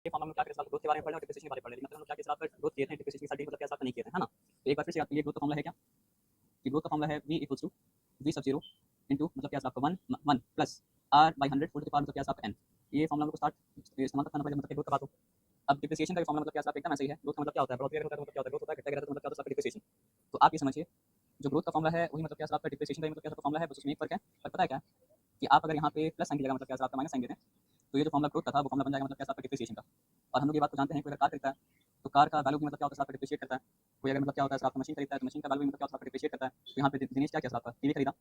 ये फॉर्मूला क्या करें, ग्रोथ के बारे में पढ़ना और डिप्रिसिएशन के बारे में पढ़ लें। मतलब हम क्या साथ ग्रोथ किए थे, डिप्रिसिएशन के साथ मतलब क्या साथ नहीं किए थे, है ना। तो एक बार फिर से आपके लिए ग्रोथ का फॉर्मूला है क्या, कि ग्रोथ का फॉर्मूला है v इक्वल्स टू v सब 0 इनटू मतलब क्या आपका 1 plus r by 100 whole to the power मतलब क्या आपका n। ये फॉर्मूला को स्टार्ट इस्तेमाल करना पड़ेगा मतलब ग्रोथ का बात हो। अब डिप्रिसिएशन का फॉर्मूला मतलब क्या आपका एकदम ऐसे ही है। ग्रोथ का मतलब क्या होता है, बढ़ोतरी होता है, मतलब क्या होता है, ग्रोथ होता है, घटता गिरता मतलब क्या होता है आपका डिप्रिसिएशन। तो आप ये समझिए, जो ग्रोथ का फॉर्मूला है वही मतलब क्या आपका डिप्रिसिएशन का मतलब क्या फॉर्मूला है, बस उसमें एक फर्क है। पर पता है क्या, कि आप अगर यहाँ पे प्लस साइन की जगह मतलब क्या आपका माइनस साइन देते हैं, तो ये जो फॉर्मूला ग्रोथ का था वो फॉर्मूला बन जाएगा मतलब क्या आपका डिप्रिसिएशन का। और हम लोग ये बात को जानते हैं, कोई अगर कार खरीदता है तो कार का वैल्यू भी मतलब क्या होता है आपका डिप्रिशिएट करता है। कोई अगर मतलब क्या होता है आपका मशीन खरीदता है तो मशीन का वैल्यू भी मतलब क्या होता है आपका डिप्रिशिएट करता है। तो यहाँ पे दिनेश क्या किया आपका टीवी खरीदा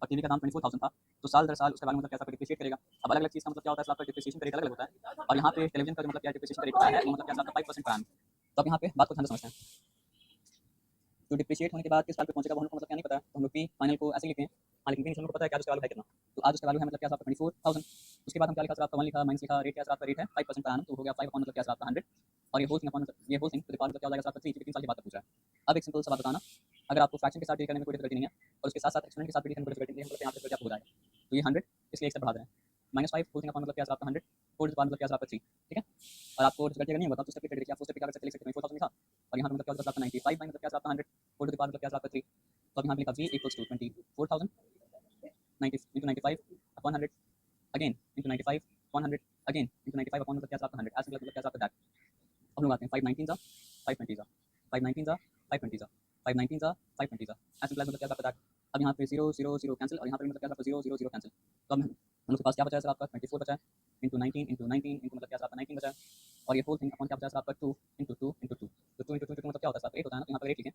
और टीवी का दाम 24,000 था, तो साल दर साल उसका वैल्यू मतलब क्या आपका डिप्रिशिएट करेगा। अब अलग अलग चीज़ का मतलब क्या होता है आपका डिप्रिसिएशन का रेट अलग होता है। और यहाँ पे टेलीविजन का जो मतलब क्या डिप्रिसिएशन का रेट होता है वो मतलब क्या आपका 5% पर एनम। तो अब यहाँ पे बात को ध्यान से समझते हैं, तो डिप्रिशिएट होने के बाद किस साल पे पहुंचेगा वो हमको मतलब क्या नहीं पता है, तो हम लोग भी फाइनल को ऐसे लिखे हैं। हाँ, लेकिन हम लोग को पता है क्या उसका वैल्यू है कितना। तो आज उसका वैल्यू है मतलब क्या आपका 24,000। उसके बाद हम क्या लिखा सर आपका 1 लिखा माइनस लिखा रेट क्या आपका रेट है 5% पर एनम, तो हो गया 5 अपॉन मतलब क्या आपका 100। और ये होल थिंग अपॉन ये होल थिंग तो मतलब क्या हो जाएगा आपका 3 क्योंकि 3 साल की बात पूछ रहा है। अब एक सिंपल सा बात बताना, अगर आपको फ्रैक्शन के साथ डील करने में कोई डिफिकल्टी नहीं है और उसके साथ साथ एक्सपोनेंट के साथ भी डील करने में कोई डिफिकल्टी नहीं है, मतलब यहाँ पे आपको हो जाएगा। तो ये 100 इसलिए एक स्टेप बढ़ा दें, -5 होल थिंग अपॉन मतलब क्या आपका 100 होल टू द पावर मतलब क्या आपका 3, ठीक है। और आपको डिफिकल्टी अगर नहीं होगा तो स्टेप पे देखिए, आप स्टेप पे क्या कर सकते हैं, लिख सकते हैं 4000 लिखा और यहाँ पे मतलब क्या होता है आपका 95 मतलब क्या आपका 100 होल टू द पावर मतलब क्या आपका 3। तो अब यहाँ पे लिखा v equals to 24,000 90 into 95 upon 100 again into 95 upon 100 again into 95 upon मतलब क्या आपका 100 ऐसे मतलब क्या आपका दैट। अब लोग आते हैं 5 19 जा 5 20 जा 5 19 जा 5 20 जा 5 19 जा 5 20 जा ऐसे मतलब क्या आपका दैट। अब यहाँ पे 0 0 0 कैंसिल और यहाँ पे मतलब क्या आपका 0 0 0 कैंसिल। तो अब हम लोग के पास क्या बचा है सर आपका 24 बचा है इंटू 19 इंटू 19 इंटू मतलब क्या आपका 19 बचा है। और ये होल थिंग अपॉन क्या बचा है आपका 2 इंटू 2 इंटू 2, तो 2 इंटू 2 मतलब क्या होता है आपका 8 होता है ना, तो यहाँ पर 8 लिखें।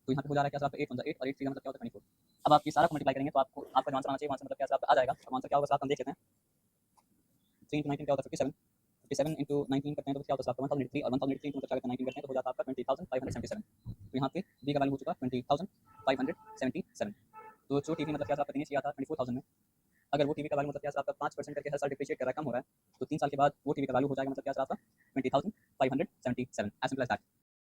तो यहाँ पे हो जा रहा है क्या आपका 8 बन 8 और 8 3 मतलब क्या होता है 24। अब आप ये सारा मल्टीप्लाई करेंगे तो आपको आपका जो आंसर आना चाहिए आंसर मतलब क्या आपका आ जाएगा। अब आंसर क्या होगा साथ हम देख लेते हैं। 3 इंटू 19 क्या होता है 57, 57 इंटू 19 करते हैं तो क्या होता है आपका 1083 और 1083 मतलब क्या करते हैं 19 करते हैं तो हो जाता है आपका 20,577। तो यहाँ पे बी का वैल्यू हो चुका 20,577। तो जो टीवी मतलब क्या आपका दिनेश लिया था 24,000 में, अगर वो टीवी का वैल्यू मतलब क्या आपका 5% करके हर साल डिप्रिशिएट कर रहा है, कम हो रहा है, तो 3 साल के बाद वो टीवी का वैल्यू हो जाएगा मतलब क्या आपका 20,577 एज सिंपल एज दैट।